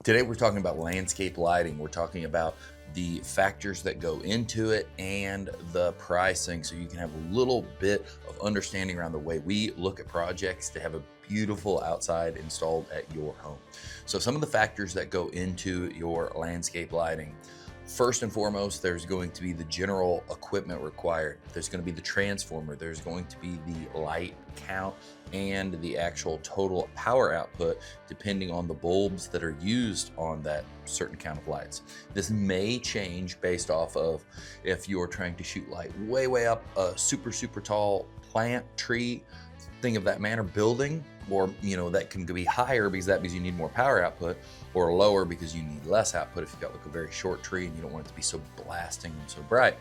Today we're talking about landscape lighting. We're talking about the factors that go into it and the pricing, so you can have a little bit of understanding around the way we look at projects to have a beautiful outside installed at your home. So some of the factors that go into your landscape lighting. First and foremost, there's going to be the general equipment required. There's going to be the transformer. There's going to be the light count and the actual total power output, depending on the bulbs that are used on that certain count of lights. This may change based off of if you're trying to shoot light way up a super tall plant, tree, thing of that manner, building, or that can be higher because that means you need more power output, or lower because you need less output if you've got like a very short tree and you don't want it to be so blasting and so bright.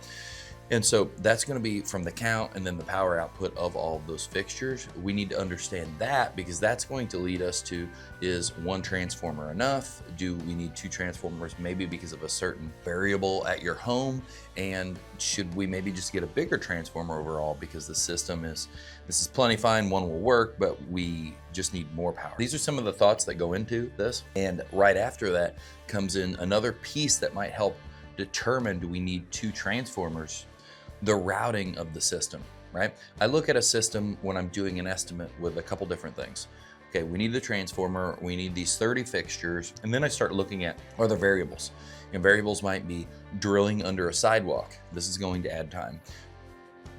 And so that's going to be from the count and then the power output of all of those fixtures. We need to understand that because that's going to lead us to, is one transformer enough? Do we need two transformers maybe because of a certain variable at your home? And should we maybe just get a bigger transformer overall because the system is, this is plenty fine, one will work, but we just need more power. These are some of the thoughts that go into this. And right after that comes in another piece that might help determine, do we need two transformers? The routing of the system, right? I look at a system when I'm doing an estimate with a couple different things. Okay, we need the transformer, we need these 30 fixtures, and then I start looking at, are there variables? And variables might be drilling under a sidewalk. This is going to add time.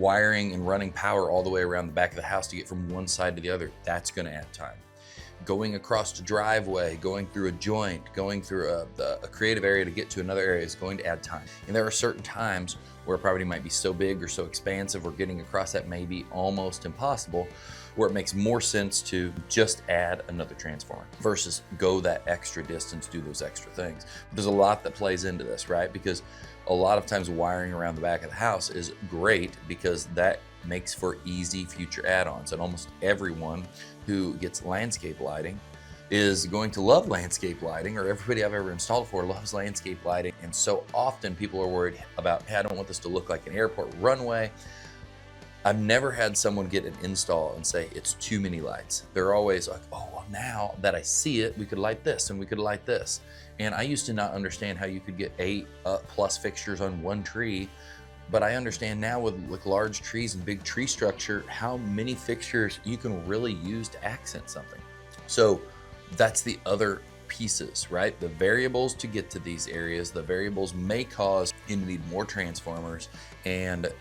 Wiring and running power all the way around the back of the house to get from one side to the other, that's gonna add time. Going across a driveway, going through a joint, going through a creative area to get to another area is going to add time. And there are certain times where a property might be so big or so expansive or getting across that may be almost impossible, where it makes more sense to just add another transformer versus go that extra distance, do those extra things. But there's a lot that plays into this, right? Because a lot of times wiring around the back of the house is great because that makes for easy future add-ons. And almost everyone who gets landscape lighting is going to love landscape lighting, or everybody I've ever installed for loves landscape lighting. And so often people are worried about, hey, I don't want this to look like an airport runway. I've never had someone get an install and say it's too many lights. They're always like, oh, well, now that I see it, we could light this and we could light this. And I used to not understand how you could get 8 plus fixtures on one tree. But I understand now with large trees and big tree structure, how many fixtures you can really use to accent something. So that's the other pieces, right? The variables to get to these areas, the variables may cause you to need more transformers, and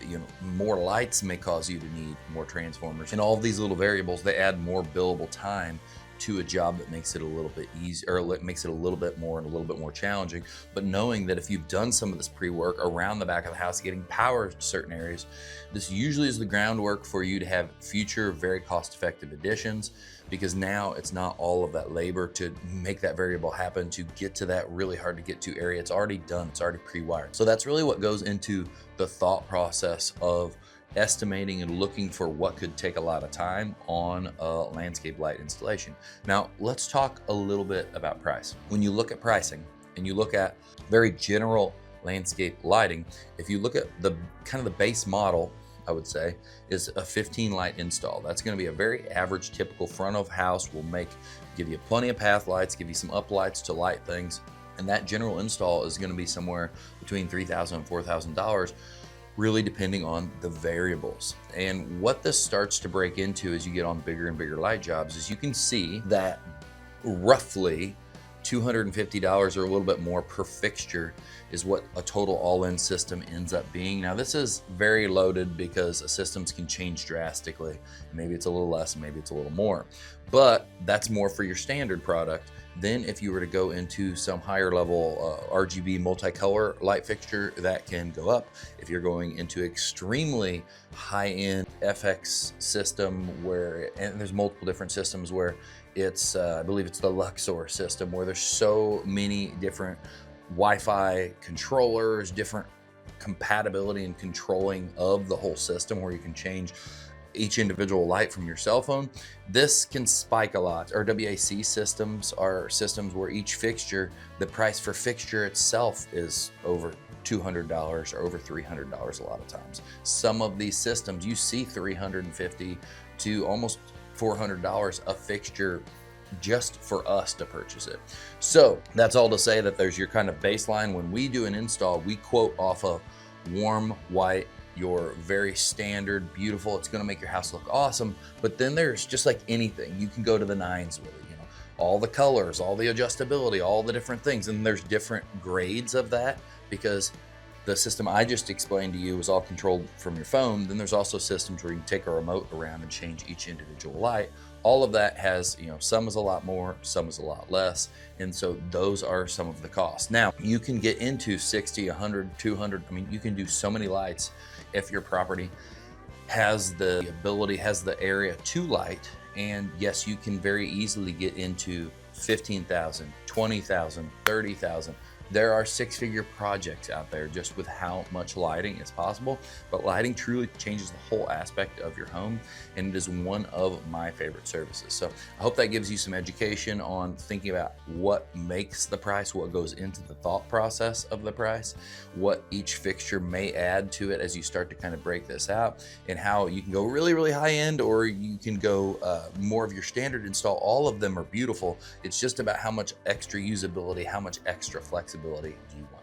more lights may cause you to need more transformers. And all of these little variables, they add more billable time to a job that makes it a little bit easier, or makes it a little bit more and a little bit more challenging. But knowing that if you've done some of this pre-work around the back of the house, getting power to certain areas, this usually is the groundwork for you to have future very cost-effective additions, because now it's not all of that labor to make that variable happen, to get to that really hard to get to area. It's already done, it's already pre-wired. So that's really what goes into the thought process of estimating and looking for what could take a lot of time on a landscape light installation. Now, let's talk a little bit about price. When you look at pricing and you look at very general landscape lighting, if you look at the kind of the base model, I would say, is a 15 light install. That's going to be a very average, typical front of house. Will give you plenty of path lights, give you some up lights to light things. And that general install is going to be somewhere between $3,000 and $4,000, really depending on the variables. And what this starts to break into as you get on bigger and bigger light jobs is you can see that roughly $250 or a little bit more per fixture is what a total all-in system ends up being. Now, this is very loaded because systems can change drastically. Maybe it's a little less, maybe it's a little more, but that's more for your standard product. Then if you were to go into some higher level RGB multicolor light fixture, that can go up. If you're going into extremely high-end FX system and there's multiple different systems where it's, I believe it's the Luxor system, where there's so many different Wi-Fi controllers, different compatibility and controlling of the whole system, where you can change each individual light from your cell phone. This can spike a lot. Our WAC systems are systems where each fixture, the price for fixture itself is over $200 or over $300 a lot of times. Some of these systems you see $350 to almost $400 a fixture just for us to purchase it. So that's all to say that there's your kind of baseline. When we do an install, we quote off of warm white, your very standard, beautiful. It's going to make your house look awesome. But then there's, just like anything, you can go to the nines with it, you know, all the colors, all the adjustability, all the different things. And there's different grades of that, because the system I just explained to you is all controlled from your phone. Then there's also systems where you can take a remote around and change each individual light. All of that has, you know, some is a lot more, some is a lot less. And so those are some of the costs. Now, you can get into 60, 100, 200. I mean, you can do so many lights if your property has the ability, has the area to light. And yes, you can very easily get into 15,000, 20,000, 30,000. There are six-figure projects out there just with how much lighting is possible, but lighting truly changes the whole aspect of your home, and it is one of my favorite services. So I hope that gives you some education on thinking about what makes the price, what goes into the thought process of the price, what each fixture may add to it as you start to kind of break this out, and how you can go really, really high end, or you can go more of your standard install. All of them are beautiful. It's just about how much extra usability, how much extra flexibility do you want.